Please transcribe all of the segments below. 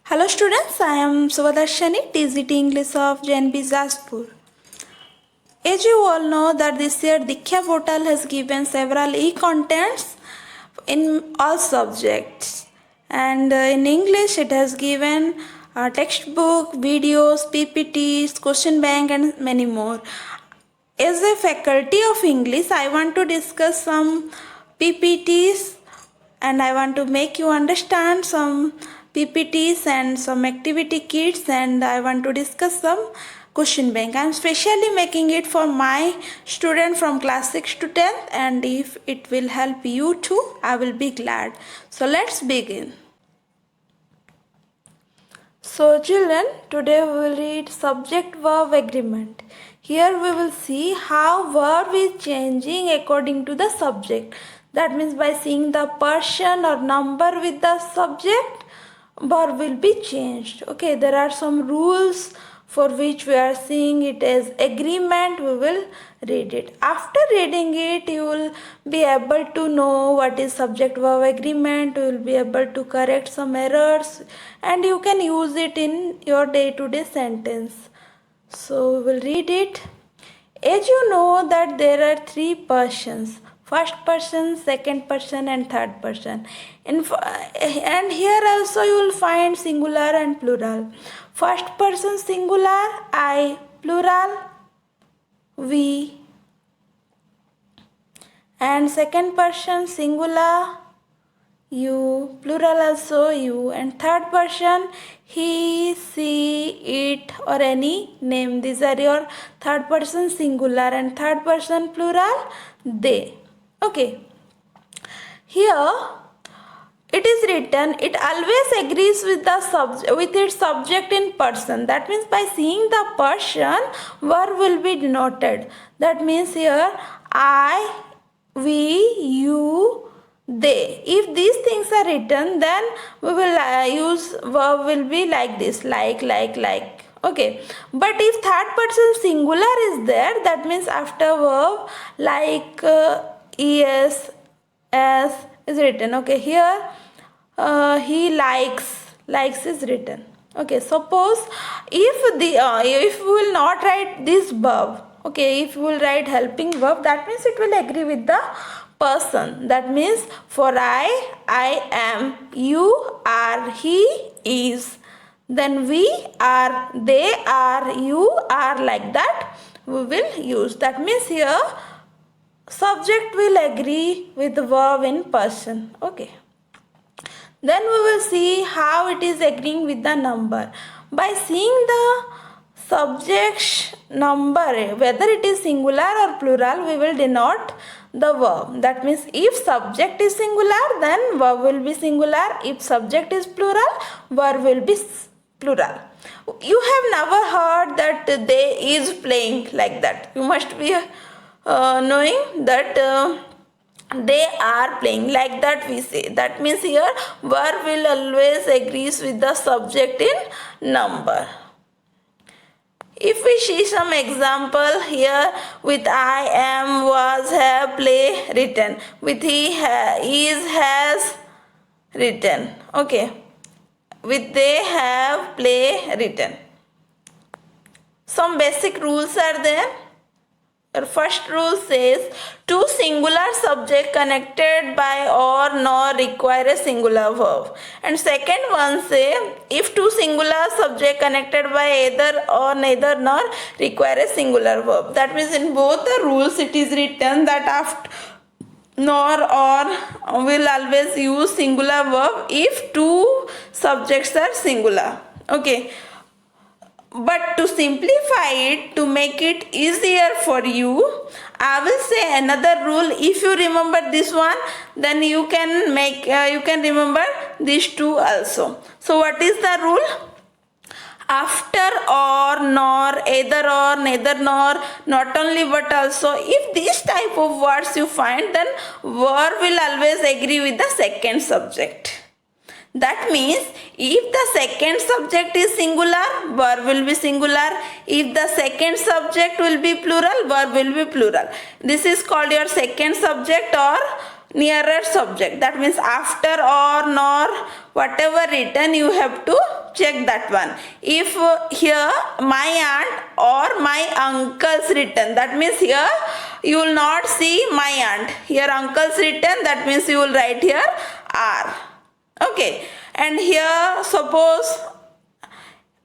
Hello students, I am Suvadarshani, TZT English of JNB Jaspur. As you all know that this year Diksha portal has given several e-contents in all subjects, and in English it has given textbook, videos, PPTs, question bank and many more. As a faculty of English, I want to discuss some PPTs and I want to make you understand some PPTs and some activity kits, and I want to discuss some question bank. I am specially making it for my student from class 6 to 10th, and if it will help you too, I will be glad. So let's begin. So children, today we will read subject verb agreement. Here we will see how verb is changing according to the subject. That means by seeing the person or number with the subject, verb will be changed. Okay, there are some rules for which we are seeing it as agreement. We will read it. After reading it, you will be able to know what is subject verb agreement. You will be able to correct some errors and you can use it in your day-to-day sentence. So we will read it. As you know that there are three persons: first person, second person and third person. And here also you will find singular and plural. First person singular, I, plural, we. And second person singular, you, plural also you. And third person, he, she, it or any name. These are your third person singular, and third person plural, they. Okay, here it is written it always agrees with the with its subject in person. That means by seeing the person, verb will be denoted. That means here I, we, you, they. If these things are written, then we will use verb will be like this, like. Okay, but if third person singular is there, that means after verb like es, as is written. Okay, here he likes is written. Okay, suppose if we will not write this verb, okay, if we will write helping verb, that means it will agree with the person. That means for I am, you are, he is, then we are, they are, you are, like that we will use. That means here subject will agree with the verb in person. Okay, then we will see how it is agreeing with the number. By seeing the subject's number, whether it is singular or plural, we will denote the verb. That means if subject is singular, then verb will be singular. If subject is plural, verb will be plural. You have never heard that they is playing, like that. You must be knowing that they are playing, like that we say. That means here verb will always agrees with the subject in number. If we see some example here, with I, am, was, have, play, written. With he, is, has, written. Okay, with they, have, play, written. Some basic rules are there. Your first rule says two singular subject connected by or nor require a singular verb. And second one say if two singular subject connected by either or neither nor require a singular verb. That means in both the rules it is written that after nor or will always use singular verb if two subjects are singular. Okay. But to simplify it, to make it easier for you, I will say another rule. If you remember this one, then you can remember these two also. So what is the rule? After or, nor, either or, neither nor, not only but also, if this type of words you find, then verb will always agree with the second subject. That means if the second subject is singular, verb will be singular. If the second subject will be plural, verb will be plural. This is called your second subject or nearer subject. That means after or nor whatever written, you have to check that one. If here my aunt or my uncle's written, that means here you will not see my aunt. Here uncle's written, that means you will write here R. Okay, and here suppose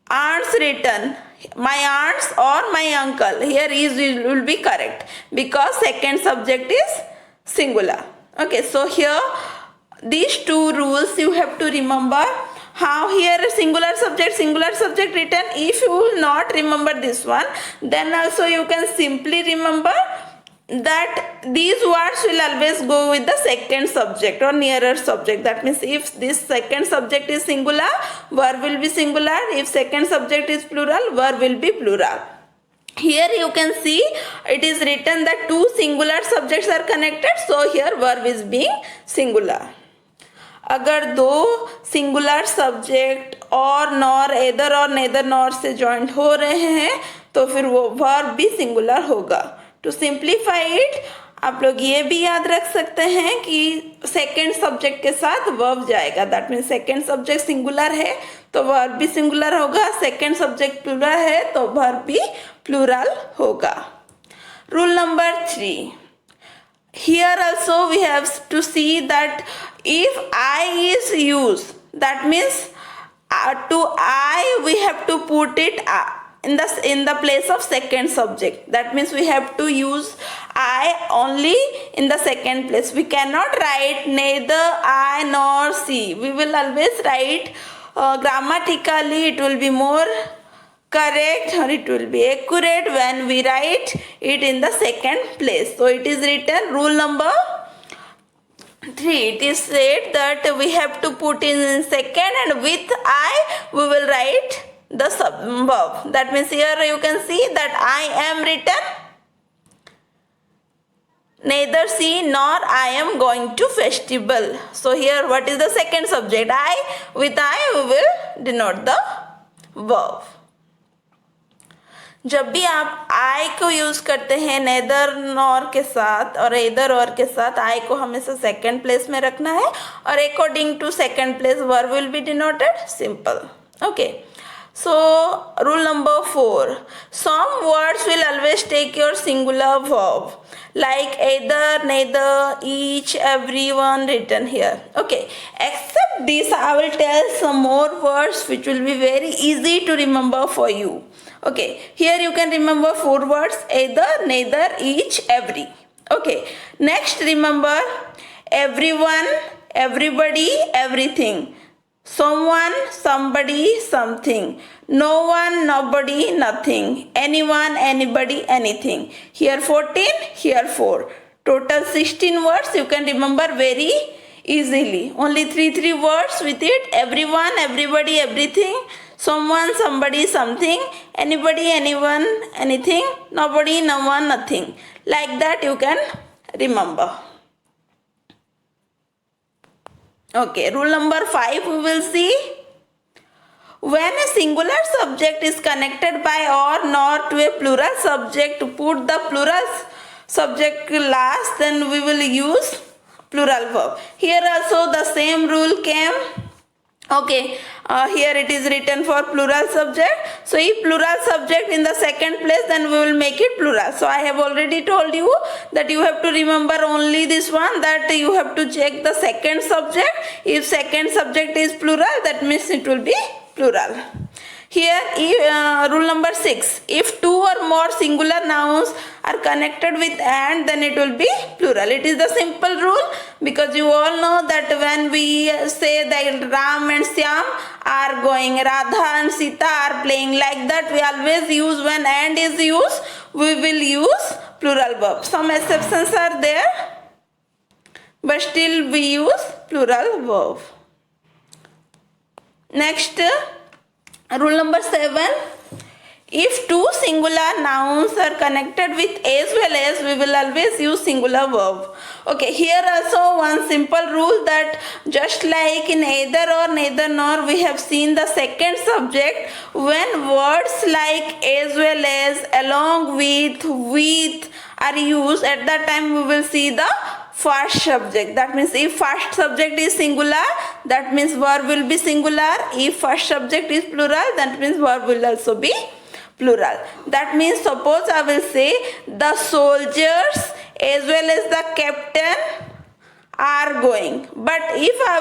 aunt's written, my aunts or my uncle, here is will be correct because second subject is singular. Okay, so here these two rules you have to remember. How here singular subject written. If you will not remember this one, then also you can simply remember that these words will always go with the second subject or nearer subject. That means if this second subject is singular, verb will be singular. If second subject is plural, verb will be plural. Here you can see it is written that two singular subjects are connected, so here verb is being singular. अगर दो singular subject और nor either और neither nor से joint हो रहे हैं तो फिर वो वर्ब भी सिंगुलर होगा. टू सिंप्लीफाई इट, आप लोग ये भी याद रख सकते हैं कि सेकेंड सब्जेक्ट के साथ वर्ब जाएगा. That means second subject singular है तो वर्ब भी सिंगुलर होगा. सेकेंड सब्जेक्ट प्लूरल है तो वर्ब भी प्लूरल होगा. Rule number 3. Here also we have to see that if I is used, that means to I we have to put it in the place of second subject. That means we have to use I only in the second place. We cannot write neither I nor she. We will always write grammatically it will be more correct or it will be accurate when we write it in the second place. So it is written rule number 3. It is said that we have to put in second and with I we will write the verb. That means here you can see that I am written, neither she nor I am going to festival. So here what is the second subject? I. With I we will denote the verb. जब भी आप आई को use करते हैं neither nor के साथ और इधर और के साथ, आई को हमेशा सेकंड प्लेस में रखना है और according to second place verb will be denoted simple. Okay, so rule number 4. Some words will always take your singular verb like either, neither, each, everyone written here. Okay, except this I will tell some more words which will be very easy to remember for you. Okay, here you can remember 4 words: either, neither, each, every. Okay, next remember everyone, everybody, everything. Someone, somebody, something. No one, nobody, nothing. Anyone, anybody, anything. Here 14, here 4. Total 16 words you can remember very easily. Only 3 words with it. Everyone, everybody, everything. Someone, somebody, something. Anybody, anyone, anything. Nobody, no one, nothing. Like that you can remember. Okay, rule number 5 we will see. When a singular subject is connected by or nor to a plural subject, put the plural subject last, then we will use plural verb. Here also the same rule came. Okay, here it is written for plural subject. So if plural subject in the second place, then we will make it plural. So I have already told you that you have to remember only this one, that you have to check the second subject. If second subject is plural, that means it will be plural. Here rule number 6. If 2 or more singular nouns are connected with and, then it will be plural. It is the simple rule because you all know that when we say that Ram and Syam are going, Radha and Sita are playing, like that we always use when and is used, we will use plural verb. Some exceptions are there, but still we use plural verb. Next, rule number 7. If 2 singular nouns are connected with as well as, we will always use singular verb. Okay, here also one simple rule that just like in either or neither nor, we have seen the second subject. When words like as well as, along with are used, at that time we will see the first subject. That means if first subject is singular, that means verb will be singular. If first subject is plural, that means verb will also be plural. That means suppose I will say the soldiers as well as the captain are going, but if I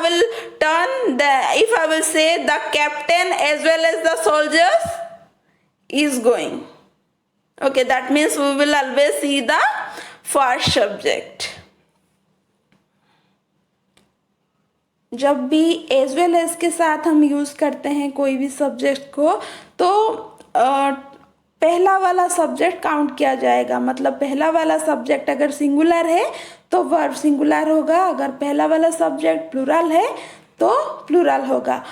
will say the captain as well as the soldiers is going, okay, that means we will always see the first subject. जब भी as well as के साथ हम use करते हैं कोई भी subject को, तो पहला वाला सब्जेक्ट काउंट किया जाएगा. मतलब पहला वाला सब्जेक्ट अगर सिंगुलर है तो वर्ब सिंगुलर होगा, अगर पहला वाला सब्जेक्ट प्लूरल है तो प्लूरल होगा.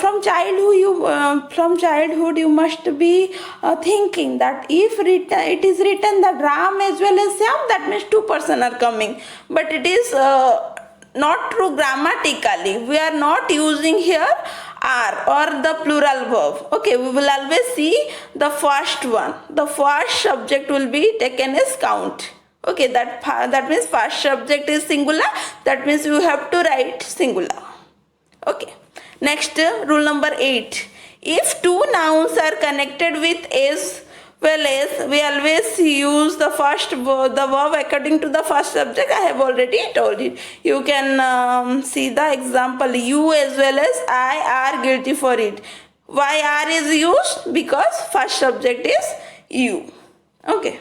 From childhood you must be thinking that if it is written that Ram as well as Syam, that means two persons are coming, but it is not true grammatically. We are not using here are or the plural verb. Okay, we will always see the first one. The first subject will be taken as count. Okay, that means first subject is singular. That means you have to write singular. Okay. Next, rule number 8. If two nouns are connected with as well as, we always use the verb according to the first subject. I have already told you. You can see the example. You as well as I are guilty for it. Why are is used? Because first subject is you. Okay.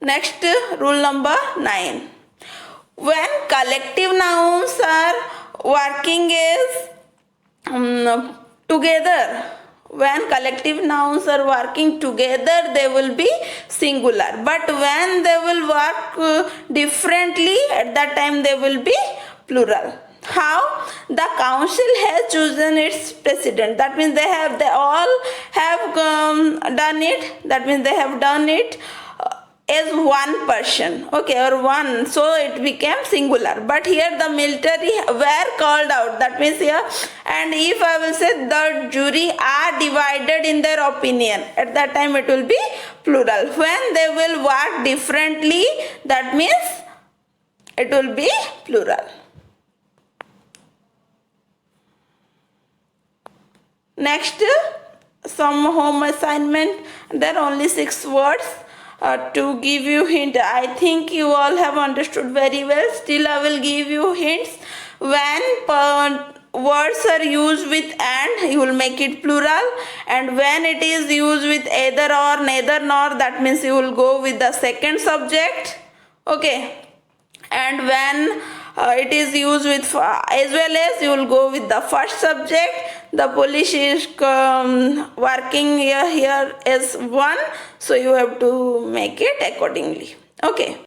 Next, rule number 9. When collective nouns are working as together, when collective nouns are working together, they will be singular. But when they will work differently, at that time they will be plural. How? The council has chosen its president. That means they all have done it. That means they have done it as one person, okay, or one, so it became singular. But here the military were called out, that means here, and if I will say the jury are divided in their opinion, at that time it will be plural. When they will work differently, that means it will be plural. Next, some home assignment. There are only 6 words. To give you hint, I think you all have understood very well. Still, I will give you hints. When words are used with and, you will make it plural. And when it is used with either or, neither nor, that means you will go with the second subject. Okay. And when it is used with as well as, you will go with the first subject. The police is working here as one, so you have to make it accordingly. Okay.